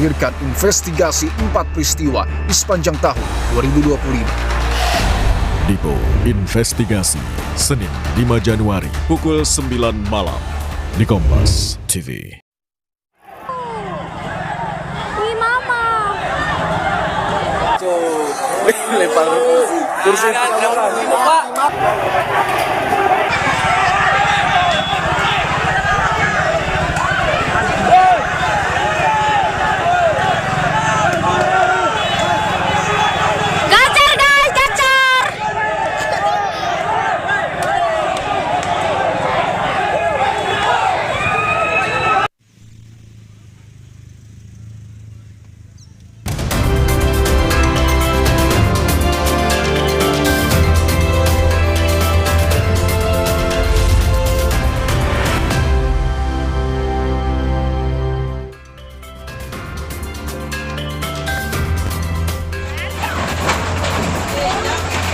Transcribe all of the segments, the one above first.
menghadirkan investigasi 4 peristiwa di sepanjang tahun 2025. Dipo Investigasi, Senin 5 Januari pukul 9 malam di Kompas TV. Lempar kursi Pak.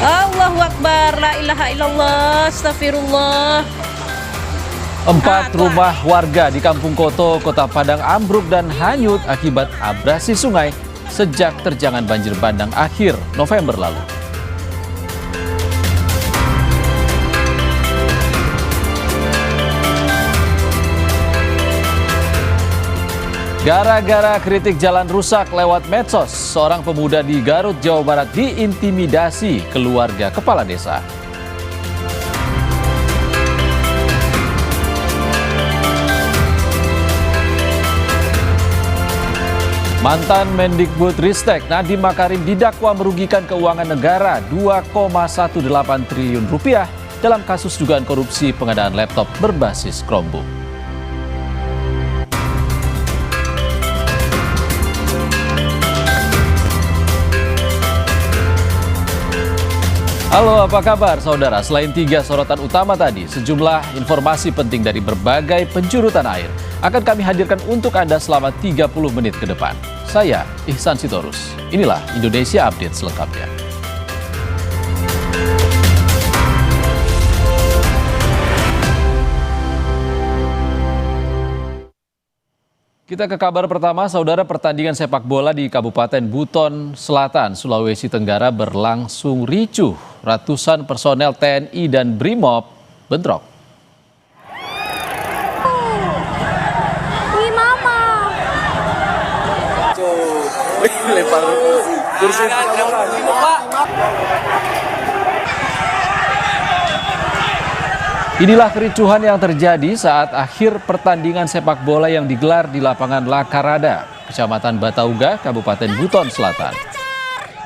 Allahu Akbar, la ilaha illallah, astagfirullah. 4 rumah warga di Kampung Koto, Kota Padang ambruk dan hanyut akibat abrasi sungai sejak terjangan banjir bandang akhir November lalu. Gara-gara kritik jalan rusak lewat medsos, seorang pemuda di Garut, Jawa Barat diintimidasi keluarga kepala desa. Mantan Mendikbudristek Nadiem Makarim didakwa merugikan keuangan negara 2,18 triliun rupiah dalam kasus dugaan korupsi pengadaan laptop berbasis Chromebook. Halo, apa kabar saudara? Selain 3 sorotan utama tadi, sejumlah informasi penting dari berbagai penjuru tanah air akan kami hadirkan untuk Anda selama 30 menit ke depan. Saya Ihsan Sitorus. Inilah Indonesia Update selengkapnya. Kita ke kabar pertama, saudara. Pertandingan sepak bola di Kabupaten Buton Selatan, Sulawesi Tenggara berlangsung ricuh. Ratusan personel TNI dan BRIMOB bentrok. Lempar kursi Pak. Inilah kericuhan yang terjadi saat akhir pertandingan sepak bola yang digelar di lapangan Lakarada, Kecamatan Batauga, Kabupaten Buton Selatan.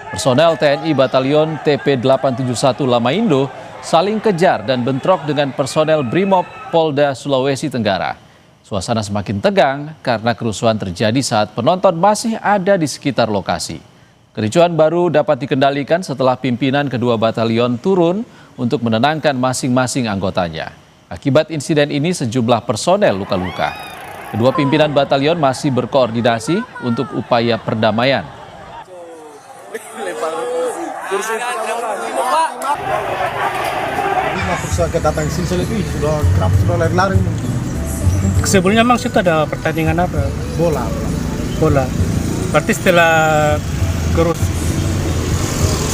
Personel TNI Batalion TP871 Lamaindo saling kejar dan bentrok dengan personel BRIMOB Polda Sulawesi Tenggara. Suasana semakin tegang karena kerusuhan terjadi saat penonton masih ada di sekitar lokasi. Kericuhan baru dapat dikendalikan setelah pimpinan kedua batalion turun untuk menenangkan masing-masing anggotanya. Akibat insiden ini sejumlah personel luka-luka. Kedua pimpinan batalion masih berkoordinasi untuk upaya perdamaian. Saya datang sini sudah kerap sudah lari-lari. Sebelumnya memang situ ada pertandingan apa? Bola. Berarti setelah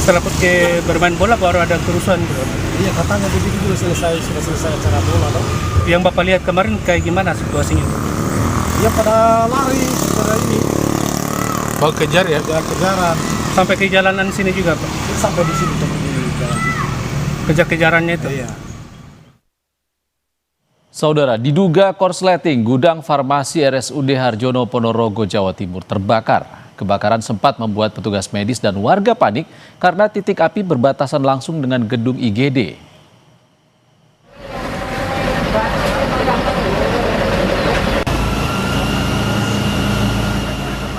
pergi bermain bola baru ada kerusuhan. Iya, katanya begitu sudah selesai acara bola dong. Yang Bapak lihat kemarin kayak gimana situasinya? Iya, pada lari pada ini. Bawa kejar ya? Kejar-kejaran. Sampai ke jalanan sini juga, Pak? Sampai di sini di jalan. Kejar-kejarannya itu? Iya. Saudara, diduga korsleting gudang farmasi RSUD Harjono Ponorogo, Jawa Timur terbakar. Kebakaran sempat membuat petugas medis dan warga panik karena titik api berbatasan langsung dengan gedung IGD.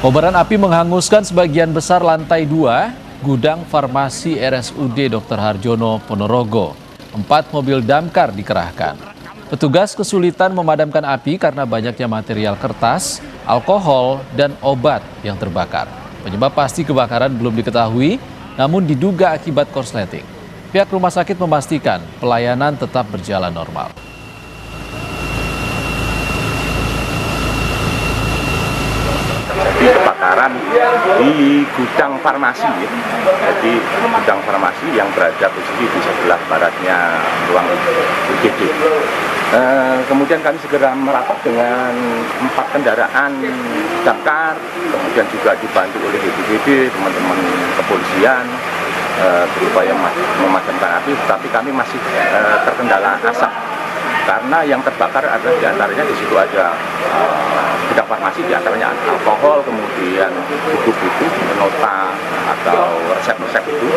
Kobaran api menghanguskan sebagian besar lantai 2 gudang farmasi RSUD Dr. Harjono Ponorogo. 4 mobil damkar dikerahkan. Petugas kesulitan memadamkan api karena banyaknya material kertas, alkohol, dan obat yang terbakar. Penyebab pasti kebakaran belum diketahui, namun diduga akibat korsleting. Pihak rumah sakit memastikan pelayanan tetap berjalan normal. Di tempat di gudang farmasi, ya. Jadi gudang farmasi yang berada posisi di sebelah baratnya ruang UGD. Kemudian kami segera merapat dengan 4 kendaraan damkar, kemudian juga dibantu oleh BPBD, teman-teman kepolisian, berupaya memadamkan api, tetapi kami masih terkendala asap. Karena yang terbakar adalah diantaranya di situ ada gudang farmasi, diantaranya alkohol, kemudian buku-buku, nota atau resep-resep itu.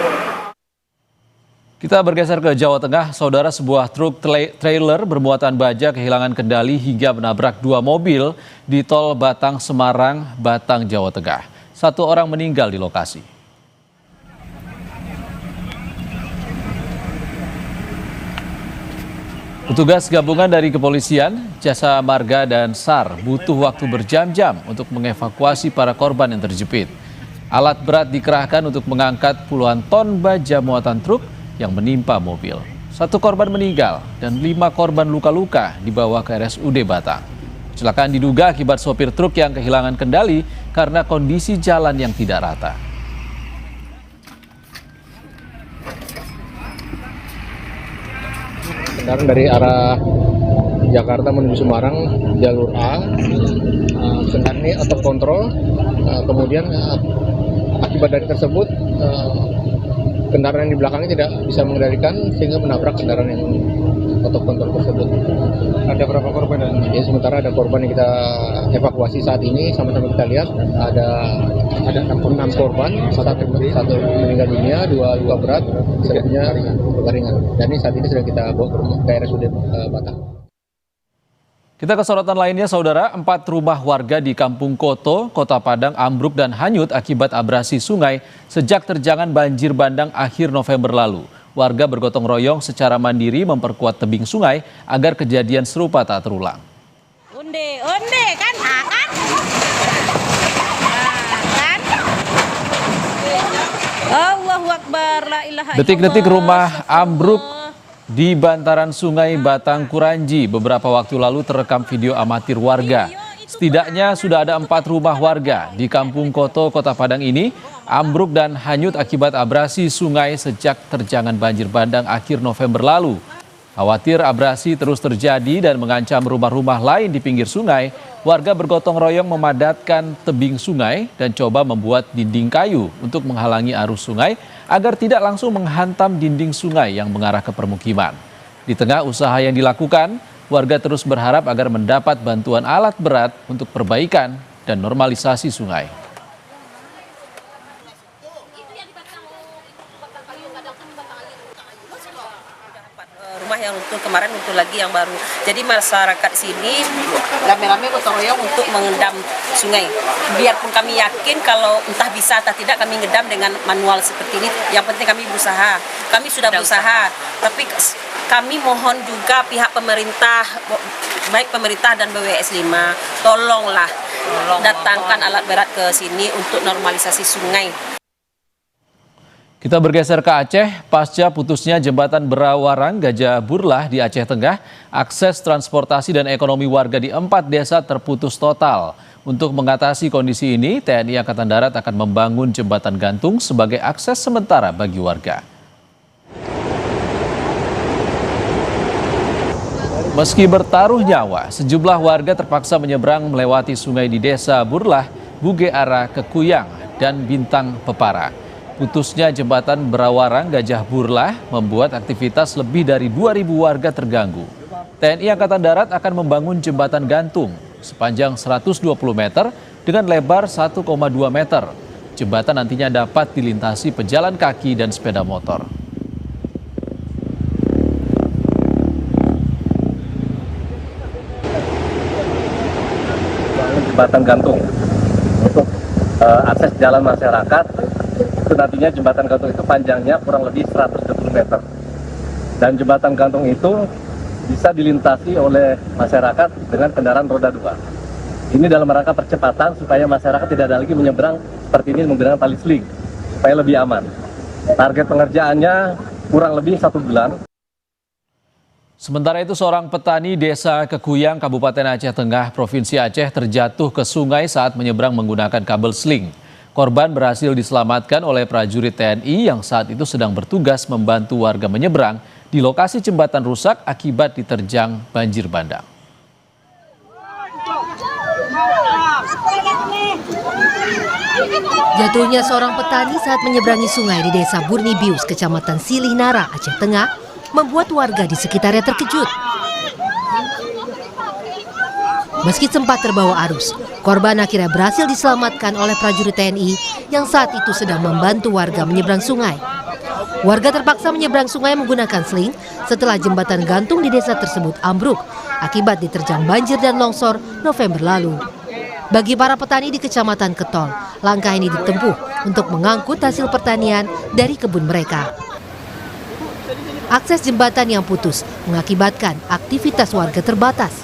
Kita bergeser ke Jawa Tengah, saudara. Sebuah truk trailer bermuatan baja kehilangan kendali hingga menabrak 2 mobil di tol Batang Semarang, Batang, Jawa Tengah. 1 orang meninggal di lokasi. Petugas gabungan dari kepolisian, Jasa Marga dan SAR butuh waktu berjam-jam untuk mengevakuasi para korban yang terjepit. Alat berat dikerahkan untuk mengangkat puluhan ton baja muatan truk yang menimpa mobil. 1 korban meninggal dan 5 korban luka-luka dibawa ke RSUD Batang. Kecelakaan diduga akibat sopir truk yang kehilangan kendali karena kondisi jalan yang tidak rata. Kendaraan dari arah Jakarta menuju Semarang jalur A, kendaraan ini out of control, kemudian akibat dari tersebut kendaraan yang di belakangnya tidak bisa mengendalikan sehingga menabrak kendaraan yang out of control tersebut. Ada berapa korban? Ya, sementara ada korban yang kita evakuasi saat ini, sama-sama kita lihat ada 6 korban, satu meninggal dunia, 2 luka berat, selebihnya luka ringan. Dan ini saat ini sedang kita bawa ke RSUD Batang. Kita ke sorotan lainnya, saudara. 4 rumah warga di Kampung Koto, Kota Padang ambruk dan hanyut akibat abrasi sungai sejak terjangan banjir bandang akhir November lalu. Warga bergotong royong secara mandiri memperkuat tebing sungai agar kejadian serupa tak terulang. Onde kan, kan? Allahu Akbar, la ilaha illallah. Detik-detik rumah ambruk di bantaran sungai Batang Kuranji beberapa waktu lalu terekam video amatir warga. Setidaknya sudah ada 4 rumah warga di Kampung Koto, Kota Padang ini ambruk dan hanyut akibat abrasi sungai sejak terjangan banjir bandang akhir November lalu. Khawatir abrasi terus terjadi dan mengancam rumah-rumah lain di pinggir sungai, warga bergotong royong memadatkan tebing sungai dan coba membuat dinding kayu untuk menghalangi arus sungai agar tidak langsung menghantam dinding sungai yang mengarah ke permukiman. Di tengah usaha yang dilakukan, warga terus berharap agar mendapat bantuan alat berat untuk perbaikan dan normalisasi sungai. Rumah yang runtuh kemarin, runtuh lagi yang baru. Jadi masyarakat sini rame-rame gotong royong untuk mengendam sungai. Biarpun kami yakin kalau entah bisa atau tidak kami ngedam dengan manual seperti ini. Yang penting kami berusaha. Kami sudah berusaha. Tapi kami mohon juga pihak pemerintah, baik pemerintah dan BWS 5, tolonglah datangkan alat berat ke sini untuk normalisasi sungai. Kita bergeser ke Aceh. Pasca putusnya jembatan Berawarang Gajah Burlah di Aceh Tengah, akses transportasi dan ekonomi warga di 4 desa terputus total. Untuk mengatasi kondisi ini, TNI Angkatan Darat akan membangun jembatan gantung sebagai akses sementara bagi warga. Meski bertaruh nyawa, sejumlah warga terpaksa menyeberang melewati sungai di Desa Burlah, Bugeara, Kekuyang, dan Bintang Pepara. Putusnya jembatan Berawarang Gajah Burlah membuat aktivitas lebih dari 2.000 warga terganggu. TNI Angkatan Darat akan membangun jembatan gantung sepanjang 120 meter dengan lebar 1,2 meter. Jembatan nantinya dapat dilintasi pejalan kaki dan sepeda motor. Jembatan gantung untuk akses jalan masyarakat. Itu nantinya jembatan gantung itu panjangnya kurang lebih 120 meter. Dan jembatan gantung itu bisa dilintasi oleh masyarakat dengan kendaraan roda 2. Ini dalam rangka percepatan supaya masyarakat tidak ada lagi menyeberang seperti ini menggunakan tali seling, supaya lebih aman. Target pengerjaannya kurang lebih 1 bulan. Sementara itu, seorang petani desa Kekuyang, Kabupaten Aceh Tengah, Provinsi Aceh terjatuh ke sungai saat menyeberang menggunakan kabel seling. Korban berhasil diselamatkan oleh prajurit TNI yang saat itu sedang bertugas membantu warga menyeberang di lokasi jembatan rusak akibat diterjang banjir bandang. Jatuhnya seorang petani saat menyeberangi sungai di Desa Burnibius, Kecamatan Silih Nara, Aceh Tengah, membuat warga di sekitarnya terkejut. Meski sempat terbawa arus, korban akhirnya berhasil diselamatkan oleh prajurit TNI yang saat itu sedang membantu warga menyeberang sungai. Warga terpaksa menyeberang sungai menggunakan seling setelah jembatan gantung di desa tersebut ambruk akibat diterjang banjir dan longsor November lalu. Bagi para petani di Kecamatan Ketol, langkah ini ditempuh untuk mengangkut hasil pertanian dari kebun mereka. Akses jembatan yang putus mengakibatkan aktivitas warga terbatas.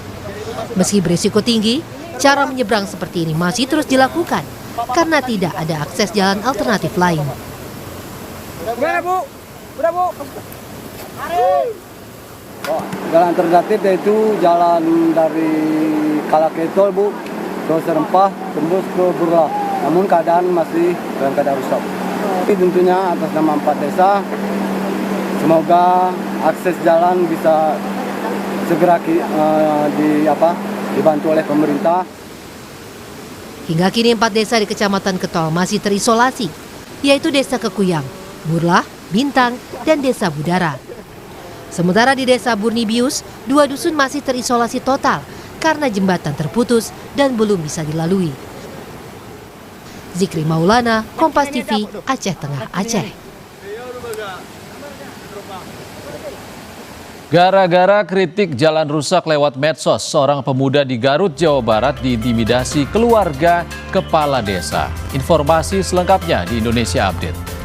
Meski berisiko tinggi, cara menyeberang seperti ini masih terus dilakukan karena tidak ada akses jalan alternatif lain. Jalan alternatif yaitu jalan dari Kalaketol, Bu, ke Serempah, tembus ke Burlah. Namun keadaan masih dalam keadaan rusak. Tapi tentunya atas nama 4 desa, semoga akses jalan bisa segera dibantu oleh pemerintah. Hingga kini 4 desa di Kecamatan Ketol masih terisolasi, yaitu Desa Kekuyang, Burlah, Bintang, dan Desa Budara. Sementara di Desa Burnibius, 2 dusun masih terisolasi total karena jembatan terputus dan belum bisa dilalui. Zikri Maulana, Kompas TV, Aceh Tengah, Aceh. Gara-gara kritik jalan rusak lewat medsos, seorang pemuda di Garut, Jawa Barat diintimidasi keluarga kepala desa. Informasi selengkapnya di Indonesia Update.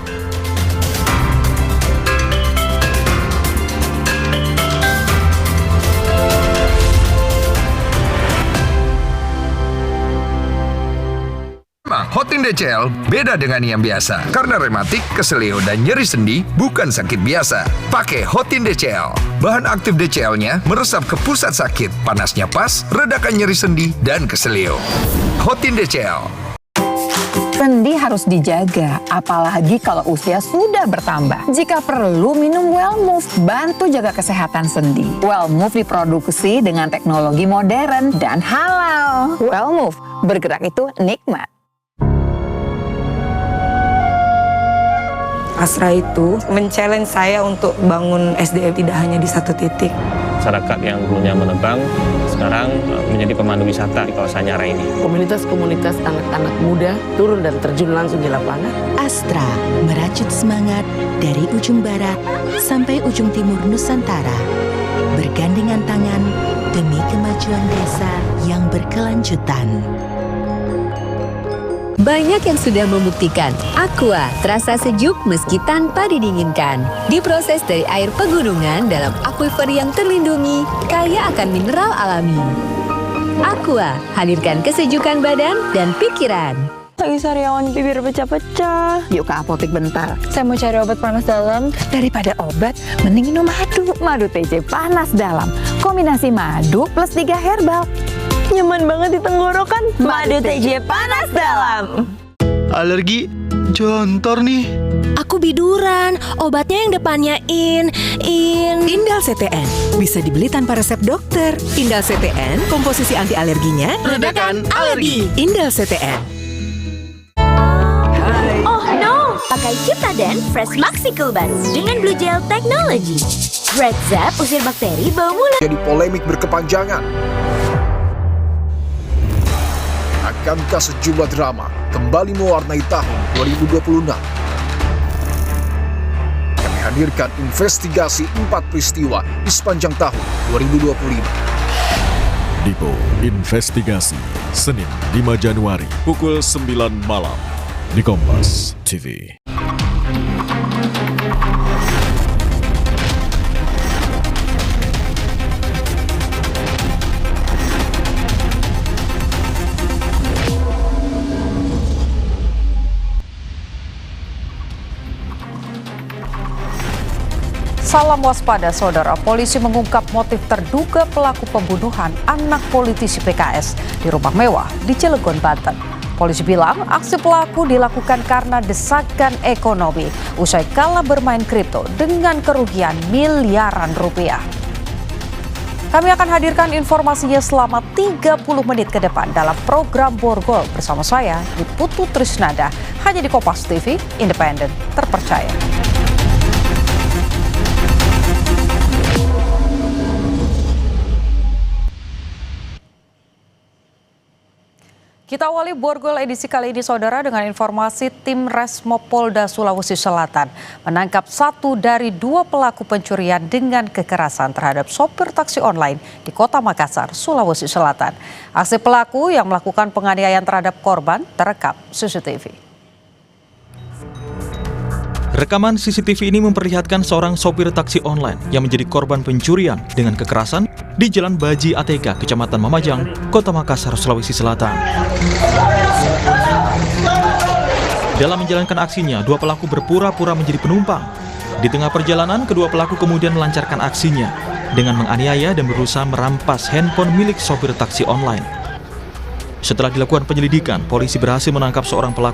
Hotin DCL beda dengan yang biasa. Karena rematik, keselio, dan nyeri sendi bukan sakit biasa. Pakai Hotin DCL. Bahan aktif DCL-nya meresap ke pusat sakit. Panasnya pas, redakan nyeri sendi dan keselio. Hotin DCL. Sendi harus dijaga, apalagi kalau usia sudah bertambah. Jika perlu, minum Wellmove, bantu jaga kesehatan sendi. Wellmove diproduksi dengan teknologi modern dan halal. Wellmove, bergerak itu nikmat. Asra itu men-challenge saya untuk bangun SDM tidak hanya di satu titik. Masyarakat yang dulunya menebang, sekarang menjadi pemandu wisata di kawasan Nyara ini. Komunitas-komunitas anak-anak muda turun dan terjun langsung di lapangan. Astra merajut semangat dari ujung barat sampai ujung timur Nusantara. Bergandengan tangan demi kemajuan desa yang berkelanjutan. Banyak yang sudah membuktikan Aqua terasa sejuk meski tanpa didinginkan. Diproses dari air pegunungan dalam aquifer yang terlindungi, kaya akan mineral alami. Aqua, hadirkan kesejukan badan dan pikiran. Lagi sariawan bibir pecah-pecah. Yuk ke apotek bentar. Saya mau cari obat panas dalam. Daripada obat, mending minum madu. Madu TJ panas dalam. Kombinasi madu plus 3 herbal. Nyaman banget di tenggorokan. Madu TJ panas dalam. Alergi jontor nih. Aku biduran, obatnya yang depannya Indal CTN. Bisa dibeli tanpa resep dokter. Indal CTN, komposisi anti alerginya redakan alergi. Indal CTN. Oh no, pakai Ciptaden Fresh Maxi Coolbus dengan Blue Gel Technology. Red Zap usir bakteri bau mulut. Jadi polemik berkepanjangan. Akankah sejumlah drama kembali mewarnai tahun 2026? Kami hadirkan investigasi 4 peristiwa di sepanjang tahun 2025. Dipo Investigasi, Senin 5 Januari pukul 9 malam di Kompas TV. Salam waspada saudara, polisi mengungkap motif terduga pelaku pembunuhan anak politisi PKS di rumah mewah di Cilegon, Banten. Polisi bilang aksi pelaku dilakukan karena desakan ekonomi usai kalah bermain kripto dengan kerugian miliaran rupiah. Kami akan hadirkan informasinya selama 30 menit ke depan dalam program Borgol bersama saya di Putu Trisnanda, hanya di Kompas TV, independen, terpercaya. Kita awali Borgol edisi kali ini, saudara, dengan informasi tim Resmo Polda Sulawesi Selatan menangkap 1 dari 2 pelaku pencurian dengan kekerasan terhadap sopir taksi online di Kota Makassar, Sulawesi Selatan. Aksi pelaku yang melakukan penganiayaan terhadap korban terekam CCTV. Rekaman CCTV ini memperlihatkan seorang sopir taksi online yang menjadi korban pencurian dengan kekerasan di Jalan Baji ATK, Kecamatan Mamajang, Kota Makassar, Sulawesi Selatan. Dalam menjalankan aksinya, 2 pelaku berpura-pura menjadi penumpang. Di tengah perjalanan, kedua pelaku kemudian melancarkan aksinya dengan menganiaya dan berusaha merampas handphone milik sopir taksi online. Setelah dilakukan penyelidikan, polisi berhasil menangkap seorang pelaku